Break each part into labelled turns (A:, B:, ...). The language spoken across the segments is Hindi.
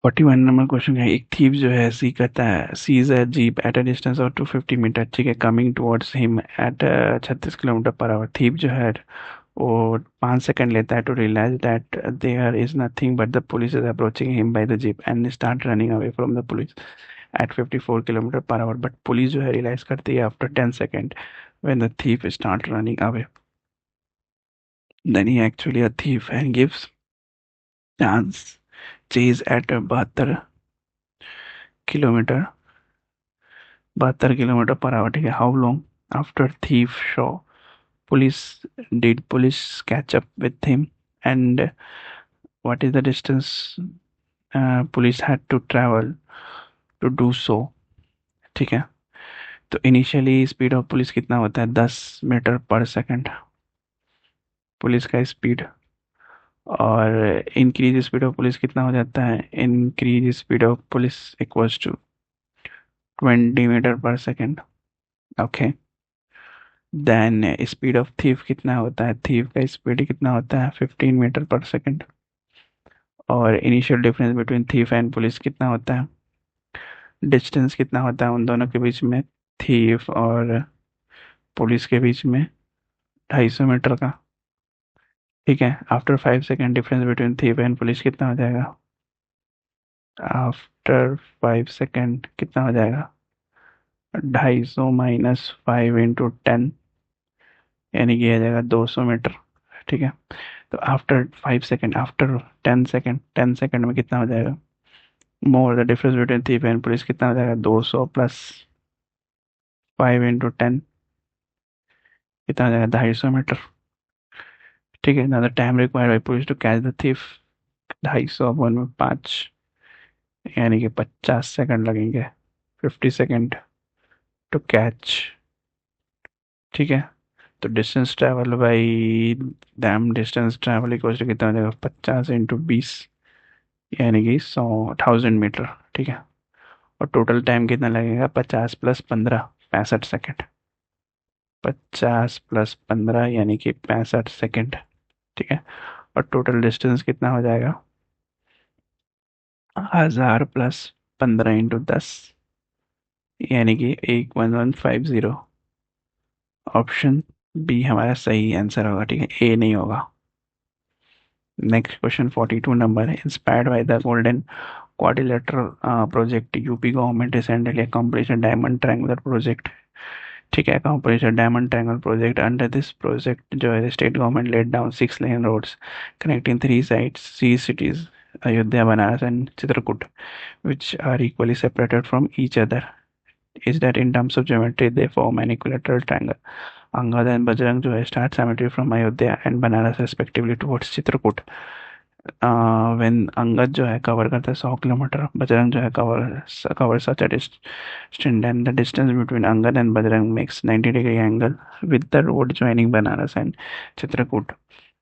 A: 41 नंबर क्वेश्चन है। एक थीव जो है सी कहता है sees a jeep at a distance of 250 metre, ठीक है, coming towards him at 36 kilometre per hour. Thief जो है वो 5 सेकंड लेता है to realise that there is nothing but the police is approaching him by the jeep and start running away from the police at 54 kilometre per hour. But police जो है रियलाइज करती है after 10 second when the thief start running away. Then he actually a thief and gives chance chase at 72 kilometre 72 kilometre per hour, ठीक है। How long after thief saw police did police catch up with him and what is the distance police had to travel to do so, ठीक है। तो इनिशियली स्पीड ऑफ पुलिस कितना होता है? 10 मीटर पर सेकंड पुलिस का स्पीड। और इंक्रीज स्पीड ऑफ पुलिस कितना हो जाता है? Increase speed of police equals to 20 meter पर second, okay. Then speed of thief कितना होता है? थीफ का स्पीड कितना होता है? 15 मीटर पर सेकंड। और initial difference between thief and police कितना होता है? डिस्टेंस कितना होता है उन दोनों के बीच में, थीफ और पुलिस के बीच में? 250 मीटर का, ठीक है। After 5 second difference between thief and police कितना हो जाएगा? आफ्टर 5 सेकेंड कितना हो जाएगा? 250 - 5 × 10, यानी कि आ जाएगा 200 मीटर, ठीक है। तो after 5 second, after 10 second, 10 second में कितना हो जाएगा? More the difference between thief and police कितना हो जाएगा? 200 प्लस 5 × 10 कितना हो जाएगा? 250 मीटर, ठीक है। ना the time required by police to catch the thief, 250 में 5, यानी कि 50 सेकेंड लगेंगे। 50 सेकेंड टू कैच, ठीक है। तो distance travel by them distance travel equal to कितना हो जाएगा? 50 × 20, यानी कि 100,000 मीटर, ठीक है। और टोटल टाइम कितना लगेगा? 50 + 15, 65 सेकेंड। 50 + 15 यानी कि 65 सेकेंड, ठीक है। और टोटल डिस्टेंस कितना हो जाएगा? 1000 + 15 × 10, यानी कि 11150। ऑप्शन बी हमारा सही आंसर होगा, ठीक है, ए नहीं होगा। नेक्स्ट क्वेश्चन 42 नंबर है। Inspired by the golden quadrilateral project, UP government recently accomplished a diamond triangular project, ठीक है, accomplished a diamond triangle project. Under this project जो है state government laid down 6 lane roads connecting 3 cities, Ayodhya, Banaras and Chitrakoot, which are equally separated from each other. Is that in terms of geometry they form an equilateral triangle. Angad and Bajrang जो है start cemetery from Ayodhya and Banaras respectively towards Chitrakoot. When Angad जो है कवर करता है 100 किलोमीटर, बजरंग जो है cover such a distance and the distance between Angad and Bajrang makes 90 degree angle with the road joining Banaras and Chitrakoot.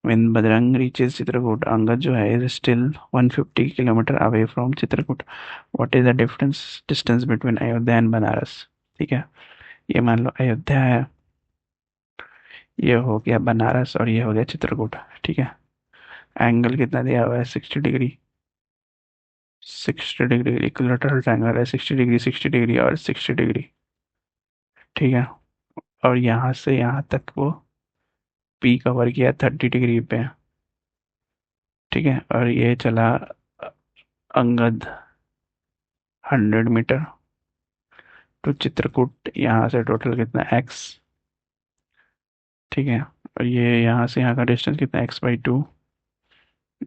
A: When Bajrang reaches Chitrakoot, Angad जो है is still 150 kilometre away from Chitrakoot. What is the difference distance between Ayodhya and Banaras, ठीक है। ये मान लो अयोध्या है, ये हो गया बनारस और ये हो गया चित्रकूट, ठीक है। एंगल कितना दिया हुआ है? 60 डिग्री। 60 डिग्री इक्विलेटरल ट्रायंगल है, 60 डिग्री, 60 डिग्री और 60 डिग्री, ठीक है। और यहाँ से यहाँ तक वो पी कवर किया 30 डिग्री पे, ठीक है। और ये चला अंगद 100 मीटर टू चित्रकूट, यहाँ से टोटल कितना एक्स, ठीक है। और ये यहाँ से यहाँ का डिस्टेंस कितना? x/2।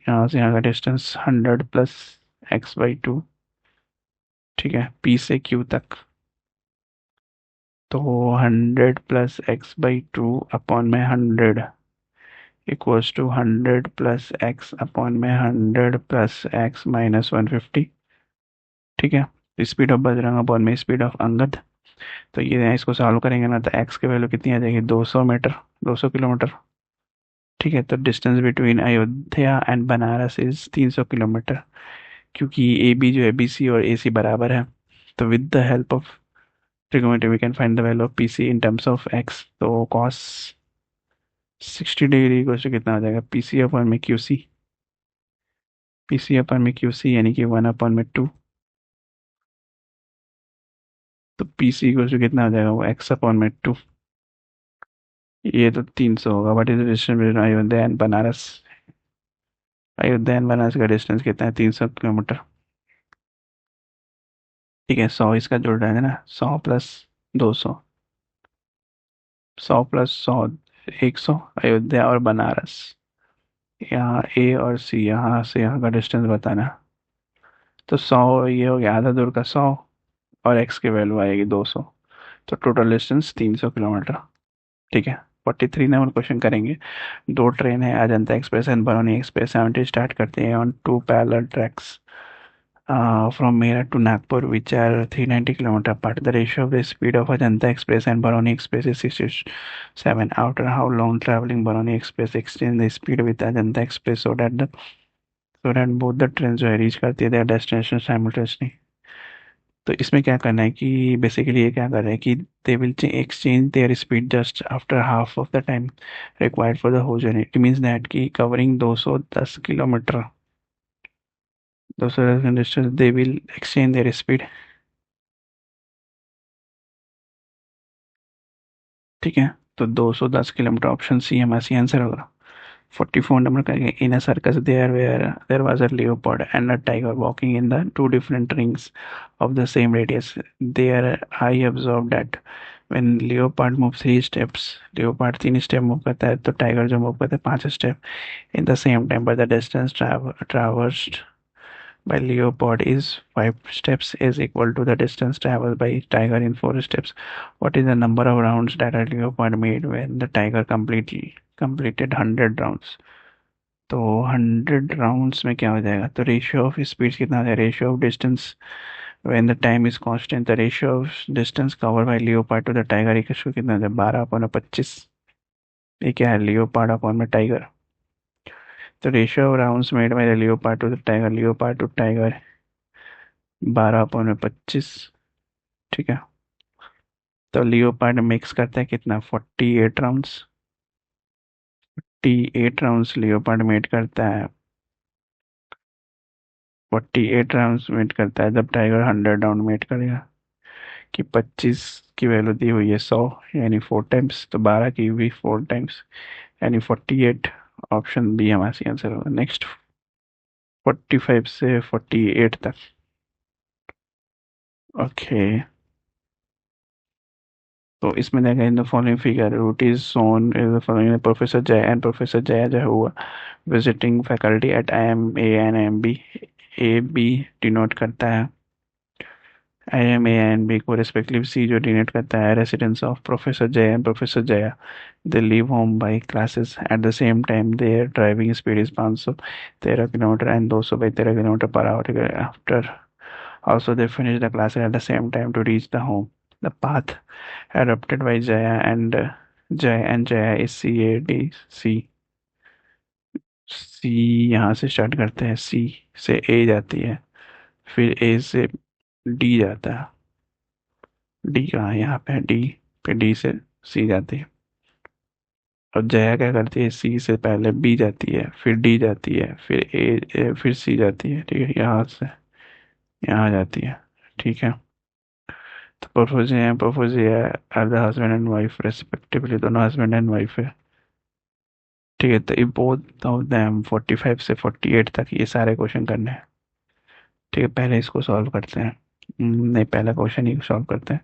A: यहाँ से यहाँ का डिस्टेंस 100 प्लस x/2, ठीक है, पी से क्यू तक। तो 100 प्लस x/2 अपॉन में 100 equals to 100 plus x upon में 100 प्लस एक्स माइनस 150, ठीक है। स्पीड ऑफ बजरंग अपॉन में स्पीड ऑफ अंगद। तो ये इसको सॉल्व करेंगे ना, तो एक्स की वैल्यू कितनी आ जाएगी? 200 मीटर, 200 किलोमीटर, ठीक है। तो distance between Ayodhya and Banaras is 300 kilometre. क्योंकि ए बी जो है बी सी और ए सी बराबर है, तो with the help of trigonometry we can find the value of P C in terms of x. तो कॉस 60 डिग्री को कितना हो जाएगा? पी सी अपॉन में क्यू सी, PC अपन में QC यानी कि 1/2। तो PC इक्वल टू कितना हो जाएगा, वो X/2। ये तो 300 होगा। What is the distance between Ayodhya and Banaras? Ayodhya and Banaras का डिस्टेंस कितना है? 300 किलोमीटर। ठीक है, 100 इसका जुड़ रहा है ना, 100 + 200। 100 + 100, 100। अयोध्या और बनारस, यहाँ A और C, यहाँ से यहाँ का डिस्टेंस बताना। तो 100 ये हो गया, आधा दूर का 100, और x की वैल्यू आएगी 200। तो टोटल डिस्टेंस 300 किलोमीटर। ठीक है। 43 नंबर क्वेश्चन करेंगे। दो ट्रेन है, Ajanta express and Barauni express 70 start करते हैं on two parallel tracks from Meerut to Nagpur, which are 390 kilometer apart. The ratio of the speed of Ajanta Express and Baroni Express is 67. After how long traveling Baroni Express exchange the speed with Ajanta Express so that both the trains जो है reach करती है their destination simultaneously. तो इसमें क्या करना है कि बेसिकली ये क्या कर रहे हैं कि they will exchange their speed just after half of the time required for the whole journey. It means that कि covering 210 kilometre, 210 distance, they will exchange their speed। ठीक है, तो 210 किलोमीटर, ऑप्शन सी हमारा सी आंसर होगा। 44 नंबर करेंगे। In a circus there was a leopard and a tiger walking in the two different rings of the same radius. There I observe that when leopard move 3 steps, leopard 3 step move करता है, तो टाइगर जो मूव करता है 5 step in the same time, but the distance traversed by leopard is 5 steps is equal to the distance traveled by tiger in 4 steps. What is the number of rounds that a leopard made when the tiger completed 100 rounds? तो 100 राउंड्स में क्या हो जाएगा, तो रेशियो ऑफ स्पीड कितना हो जाएगा, ratio of distance when the time is constant, the ratio of distance cover by leopard to the tiger equal to कितना हो जाएगा, 12/25। ये क्या है, लियोपार्ड अपॉन में टाइगर। तो ratio of rounds made by leopard to the tiger, leopard to tiger 12/25। ठीक है। तो लियोपार्ड मिक्स करता है कितना, 48 राउंड्स। 48 राउंड्स लियोपार्ड मेट करता है, 48 राउंड्स मेट करता है, जब टाइगर 100 राउंड मेट करेगा। कि 25 की वैल्यू दी हुई है 100, यानी 4 टाइम्स, तो 12 की भी 4 टाइम्स, यानी 48। ऑप्शन बी हमारा सी आंसर होगा। नेक्स्ट 45 से 48 तक। ओके, तो इसमें देखा, in the following figure route is shown is the following, professor Jay and professor Jaya जो हुआ visiting faculty at IMA and IMB। A B denote करता है IMA एंड बी को रेस्पेक्टिव, सी जो डिनोट करता है residence of professor Jay and professor Jaya. They leave home by classes at the same time, their driving speed is 513 kilometre and 213 kilometre per hour. After also they finish the classes at the same time to reach the home. The path adopted by Jaya is CADC। C यहाँ से स्टार्ट करते हैं, C से A जाती है, फिर A से D जाता है। D कहाँ है, यहाँ पे D, फिर D से C जाती है। और जया क्या करती है, C से पहले B जाती है, फिर D जाती है, फिर फिर C जाती है। ठीक है, यहाँ से यहाँ जाती है। ठीक है, तो Porphyria are the husband and wife respectively, दोनों हस्बैंड एंड वाइफ है। ठीक है, तो ये बोथ ऑफ देम 45 से 48 तक ये सारे क्वेश्चन करने हैं। ठीक है, पहले इसको सॉल्व करते हैं। नहीं, पहला क्वेश्चन ही सॉल्व करते हैं।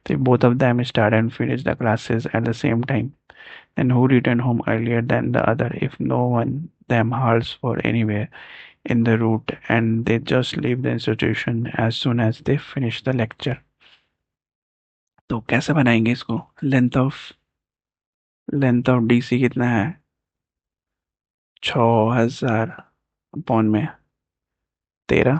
A: तो both of them start and finish the classes at the same time, and who return home earlier than the other if no one them halts for anywhere in the route and they just leave the institution as soon as they finish the lecture। तो कैसे बनाएंगे इसको, लेंथ ऑफ DC कितना है, 6000 अपॉन में 13।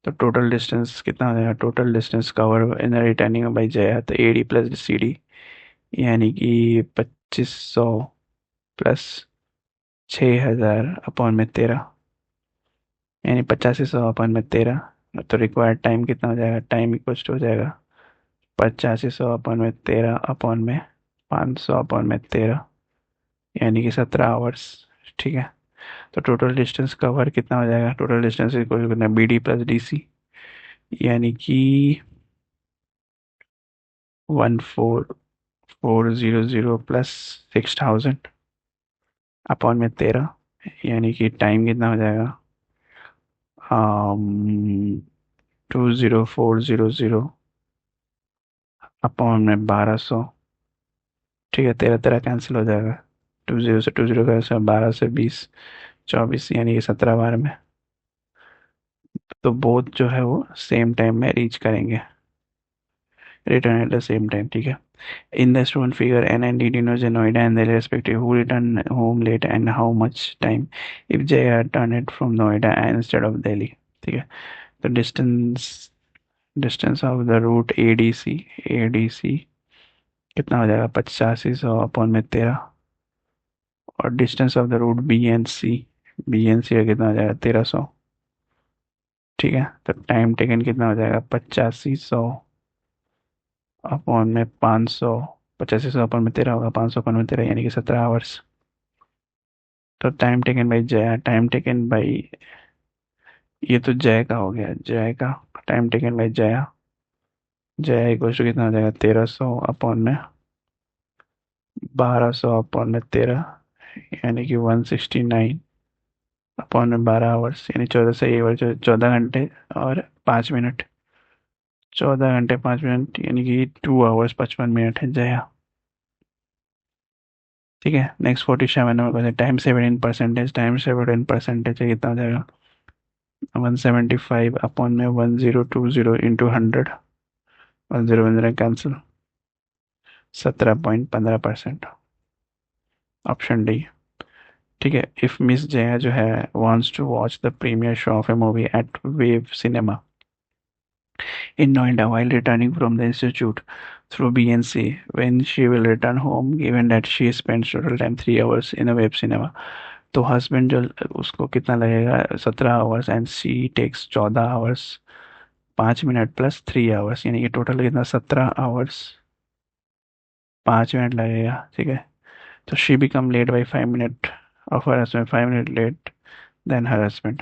A: तो टोटल डिस्टेंस कितना हो जाएगा, total distance cover in returning by Jaya, तो AD + CD, यानी कि 2500 प्लस 6000 अपॉन में 13, यानी 8500 अपॉन में 13। तो रिक्वायर्ड टाइम कितना हो जाएगा, टाइम इक्वल हो जाएगा 8500 अपॉन में 13 अपॉन में 500 अपॉन में 13, यानी कि 17 आवर्स। ठीक है, तो टोटल डिस्टेंस कवर कितना हो जाएगा? टोटल डिस्टेंस इक्वल करना B D plus D C, यानी कि 14400 प्लस 6000 अपॉन में 13, यानी कि टाइम कितना हो जाएगा? 20400 अपॉन में 1200। ठीक है, 13 13 कैंसिल हो जाएगा। 20 से 20 कैंसिल, 12 से 20, 24, यानी कि 17 बार में। तो बोथ जो है वो सेम टाइम में रीच करेंगे, return eight the same time. ठीक है। In the shown figure, N and D denotes Noida and their respective who return home late and how much time if J returned from Noida instead of Delhi. ठीक है। तो distance of the route ADC कितना हो जाएगा? 8500 अपॉन में 13, और distance of the route BNC का कितना हो जाएगा? 1300। ठीक है। तो टाइम टेकन कितना हो जाएगा? 8500 अपॉन में 500। 8500 अपॉन में 13 होगा, 500 अपॉन में 13 यानी कि 17 आवर्स। तो time taken by Jaya, time taken by, ये तो जय का हो गया, जय का time taken by Jaya, Jaya equal to कितना हो जाएगा? 1300 अपॉन में 1200 अपॉन में 13, यानी कि 169 अपॉन में 12 आवर्स, यानी 14 घंटे और 5 मिनट। 14 घंटे 5 मिनट, यानी कि 2 आवर्स 55 मिनट है जया। ठीक है। Next 47 number question, time seven in percentage, time seven in percentage कितना हो जाएगा? 175 अपॉन में 1020 इंटू 100, 10 कैंसिल, 17.15%। Option D. ठीक है। इफ मिस जया जो है wants to watch the premiere show of a movie at Wave Cinema in Noida while returning from the institute through BNC, when she will return home, given that she spends total time 3 hours in a web cinema, तो हस्बैंड जो उसको कितना लगेगा? 17 hours, and she takes 14 hours 5 minute plus 3 hours, यानी कि टोटल कितना? 17 आवर्स 5 मिनट लगेगा। ठीक है। तो she become late by 5 minute of her husband, 5 minute late than her husband.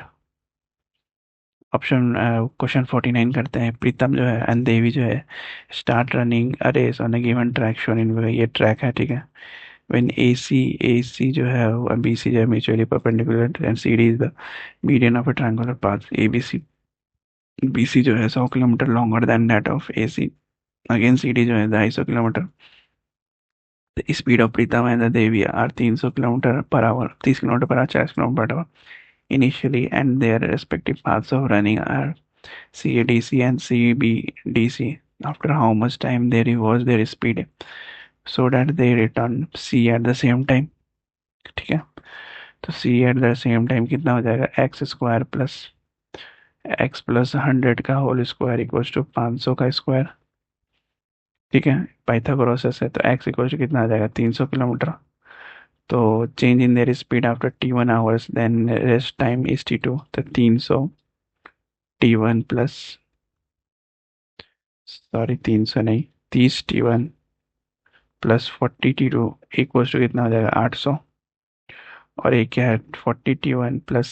A: Option question 49 करते हैं। प्रीतम जो है एंड देवी जो है start running a race on a given track shown in, ये ट्रैक है। ठीक है। व्हेन AC जो है और BC जो है mutually perpendicular and CD is the median of a triangular path ABC, BC जो है 100 kilometre longer than that of AC, again CD जो है 250 kilometre. The speed of Pritam and the Devi are 300 kilometre per hour, 30 kilometre per hour, 40 kilometre per hour initially, and their respective paths of running are CADC and CBDC. After how much time they reverse their speed so that they return C at the same time. ठीक है। तो C at the same time कितना हो जाएगा? x² + 100 का होल स्क्वायर इक्वल्स टू 500 का स्क्वायर। ठीक है। पाइथागोरस है, तो x इक्वल्स टू कितना आ जाएगा? 300 किलोमीटर। तो change in their speed after T1 hours, then rest time is T2, तो 300 T1 प्लस, सॉरी 300 नहीं, 30 T1 plus 40 T2 equals to कितना हो जाएगा? 800। और एक क्या है? 40 T1 plus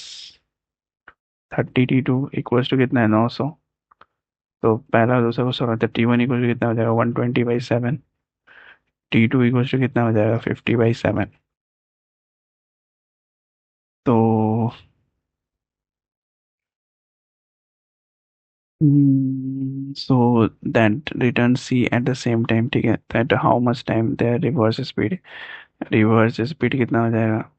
A: 30 T2 equals to कितना है? 900। तो पहला और दूसरा को सॉल्व करते T1 इक्वल्स टू कितना हो जाएगा? 120/7। T2 इक्वल्स टू कितना हो जाएगा? 50/7। तो so that return C at the same time. ठीक है। That how much time their reverse speed, reverse speed कितना हो जाएगा?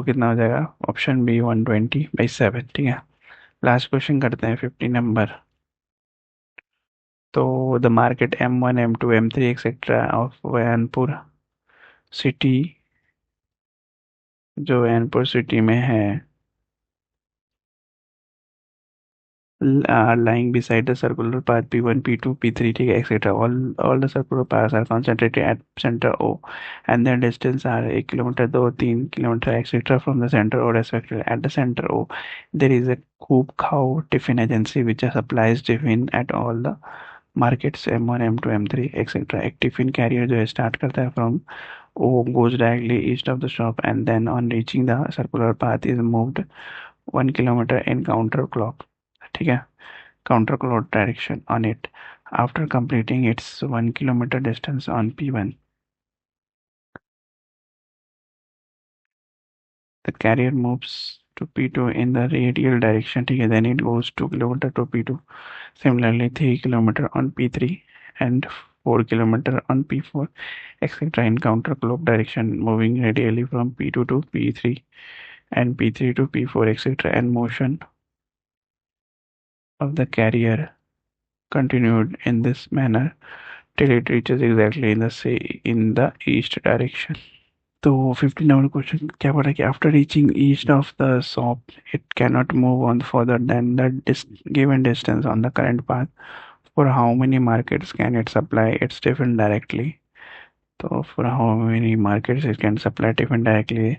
A: कितना हो जाएगा? Option B 120/7। ठीक है। लास्ट क्वेश्चन करते हैं 50 नंबर। तो the market M1 M2 M3 etcetera of Vainpur city, जो वैनपुर सिटी में है, are lying beside the circular path P1, P2, P3, ठीक है, etc. All the circular paths are concentrated at center O, and their distance are 1 kilometer, 2, 3 kilometer, etc. from the center O respectively. At the center O, there is a Coop Cow Tiffin agency which supplies tiffin at all the markets M1, M2, M3, etc. एक टिफिन कैरियर जो है स्टार्ट करता है from O, goes directly east of the shop, and then on reaching the circular path is moved 1 kilometer in counter clock, ठीक है, counter clock direction on it after completing its 1 kilometer distance on P1. The carrier moves to P2 in the radial direction, ठीक है, then it goes 2 kilometer to P2. Similarly, 3 kilometer on P3 and 4 kilometer on P4, etc. in counterclock direction, moving radially from P2 to P3 and P3 to P4, etc. And motion of the carrier continued in this manner till it reaches exactly in the east direction. तो 15 नंबर क्वेश्चन क्या पढ़ा कि after reaching east of the shop it cannot move on further than the given distance on the current path for how many markets can it supply its tiffin directly. तो for how many markets it can supply tiffin directly.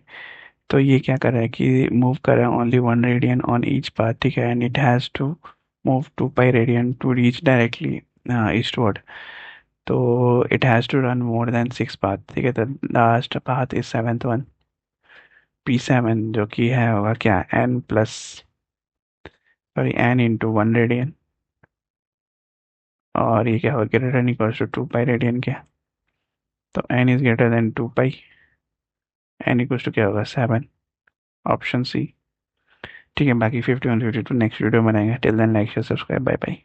A: तो ये क्या कर रहा है कि मूव कर रहा है only 1 radian on each path, ठीक है, and it has to move 2 pi radian to reach directly eastward. तो it has to run more than 6 path, ठीक है. The last path is 7th one, P7, जो कि है होगा क्या, n plus sorry n into 1 radian, और ये क्या होगा, greater than equals to 2 pi radian के. तो n is greater than 2 pi, n equals to क्या होगा 7, ऑप्शन सी. ठीक है, बाकी 51 52 नेक्स्ट वीडियो बनाएंगे. Till then like share subscribe, bye bye.